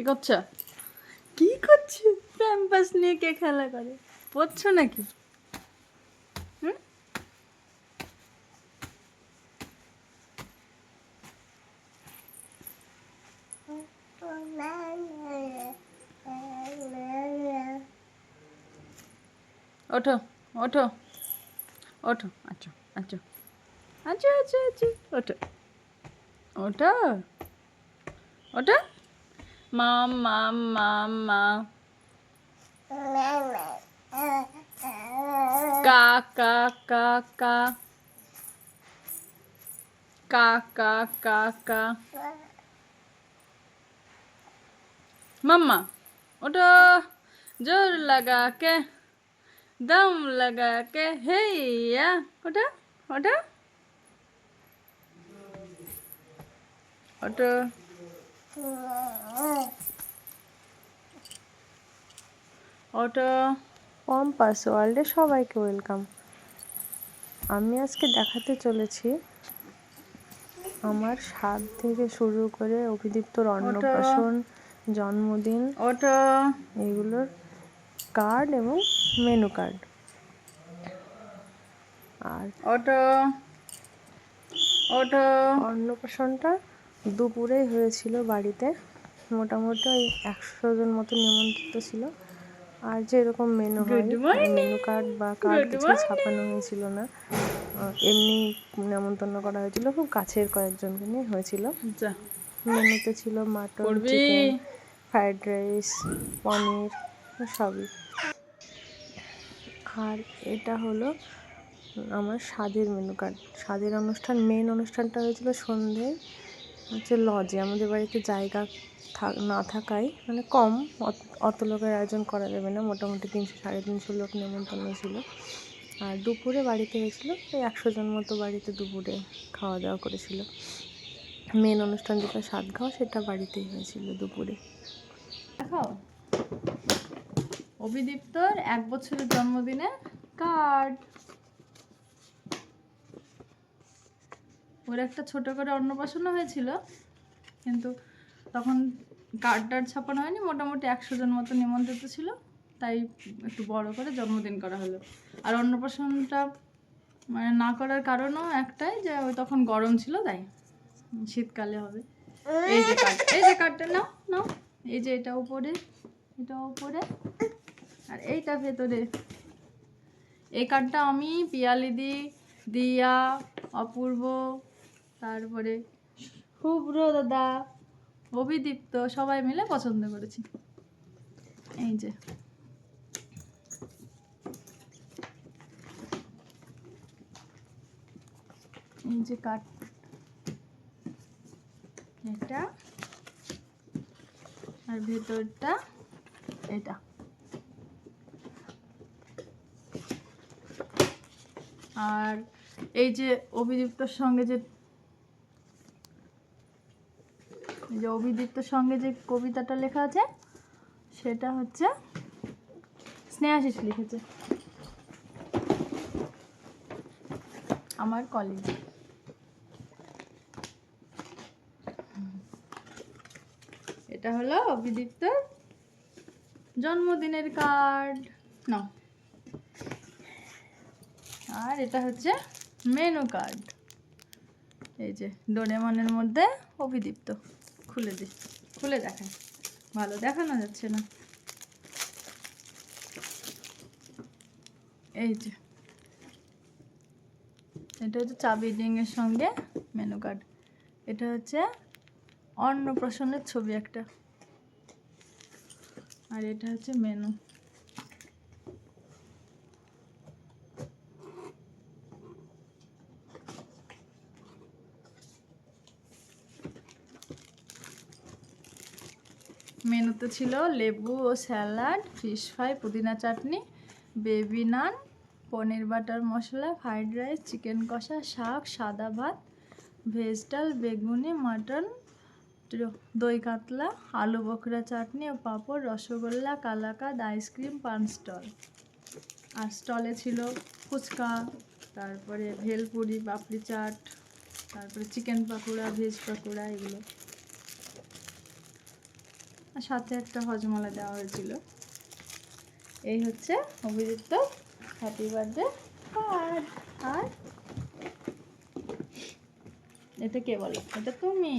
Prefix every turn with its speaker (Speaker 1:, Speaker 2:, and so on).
Speaker 1: করছো? কি করছো? প্যাম্পাস নিয়ে কে খেলা করে? পড়ছো নাকি? হুম? ওঠো ওঠো ওঠো, আচ্ছা আচ্ছা আচ্ছা আচ্ছা আচ্ছা, ওঠো ওঠো ওঠো। মাম মাম মাম মা। কা কা কা কা কা কা কা কা। मम्मा उठो, जोर लगा के, दम लगा के, हैया उठो उठो उठो। ওঠো।
Speaker 2: কম্পাস ওয়ার্ল্ডে সবাইকে ওয়েলকাম। আমি আজকে দেখাতে চলেছি আমার স্বাদ থেকে শুরু করে অভিদীপ্তর অন্নপ্রাশন, জন্মদিন,
Speaker 1: ওঠো
Speaker 2: এগুলোর কার্ড এবং মেনু কার্ড। আর
Speaker 1: ওঠো ওঠো।
Speaker 2: অন্নপ্রাশনটা দুপুরেই হয়েছিল বাড়িতে। মোটামুটি ওই 100 জন মতো নিমন্ত্রিত ছিল। আর যেরকম মেনু হয়,
Speaker 1: গুড মর্নিং,
Speaker 2: মেনু কার্ড বা কার্ড
Speaker 1: গুড
Speaker 2: কিছুই
Speaker 1: মর্নিং।
Speaker 2: ছাপানো হয়েছিল না, এমনি নেমন্তন্ন করা হয়েছিল। খুব কাছের কয়েকজনকে নিয়ে হয়েছিল।
Speaker 1: যা
Speaker 2: মেনুতে ছিল মাটন,
Speaker 1: পড়বি।
Speaker 2: চিকেন, ফ্রাইড রাইস, পনির, সবই। আর এটা হলো আমার স্বাদের মেনু কার্ড। স্বাদের অনুষ্ঠান, মেন অনুষ্ঠানটা হয়েছিল সন্ধ্যেয় হচ্ছে লজে। আমাদের বাড়িতে জায়গা না থাকায়, মানে কম, অত লোকের আয়োজন করা যাবে না। মোটামুটি 300-350 লোক নেমন্তন্ন ছিল। আর দুপুরে বাড়িতে হয়েছিল ওই 100 জন মতো। বাড়িতে দুপুরে খাওয়া দাওয়া করেছিল। মেন অনুষ্ঠান যেটা স্বাদ খাওয়া, সেটা বাড়িতেই হয়েছিল দুপুরে।
Speaker 1: দেখো, অভিদীপ্তর 1 বছরের জন্মদিনের কার্ড। ওর একটা ছোট করে অন্নপ্রাশনও হয়েছিল, কিন্তু তখন কার্ড টার্ড ছাপানো হয়নি। মোটামুটি 100 জন মতো নিমন্ত্রিত ছিল, তাই একটু বড় করে জন্মদিন করা হলো। আর অন্নপ্রাশনটা মানে না করার কারণও একটাই, যে ওই তখন গরম ছিল, তাই শীতকালে হবে। এই যে কার্ড, এই যে কার্ডটা নাও নাও, এই যে এটা উপরে, এটা উপরে, আর এইটা ভেতরে। এই কার্ডটা আমি, পিয়ালিদি, দিয়া, অপূর্ব, তারপরে শুভ্র দাদা, অভিদীপ্ত সবাই মিলে পছন্দ করেছি। এই যে এই যে কার্ড, এটা আর ভেতরটা এটা। আর এই যে অভিদীপ্তর সঙ্গে যে কবিতাটা লেখা আছে, সেটা হচ্ছে স্নেহাশিস লিখেছে, আমার কলেজ। এটা হলো অভিদীপ্তর জন্মদিনের কার্ড নাও। আর এটা হচ্ছে মেনু কার্ড। এই যে ডোরেমনের মধ্যে অভিদীপ্ত। খুলে দিই, খুলে দেখাই, ভালো দেখানো যাচ্ছে না। এই যে এটা হচ্ছে চাবি রিংয়ের সঙ্গে মেনু কার্ড। এটা হচ্ছে অন্নপ্রাশনের ছবি একটা, আর এটা হচ্ছে মেনু। মেনুতে ছিল লেবু ও স্যালাড, ফিশ ফ্রাই, পুদিনা চাটনি, বেবি নান, পনির বাটার মশলা, ফ্রাইড রাইস, চিকেন কষা, শাক, সাদা ভাত, ভেজ ডাল, বেগুনি, মাটন, দই কাতলা, আলু বখরা চাটনি ও পাঁপড়, রসগোল্লা, কালাকাঁদ, আইসক্রিম, পান স্টল। আর স্টলে ছিল ফুচকা, তারপরে ভেলপুরি, পাপড়ি চাট, তারপরে চিকেন পাকোড়া, ভেজ পাকোড়া, এগুলো। আর সাথে একটা হজমালা দেওয়া হয়েছিল। এই হচ্ছে অভিজিৎ হ্যাপি বার্থডে কার্ড। আর এটা কে বলো? এটা তুমি।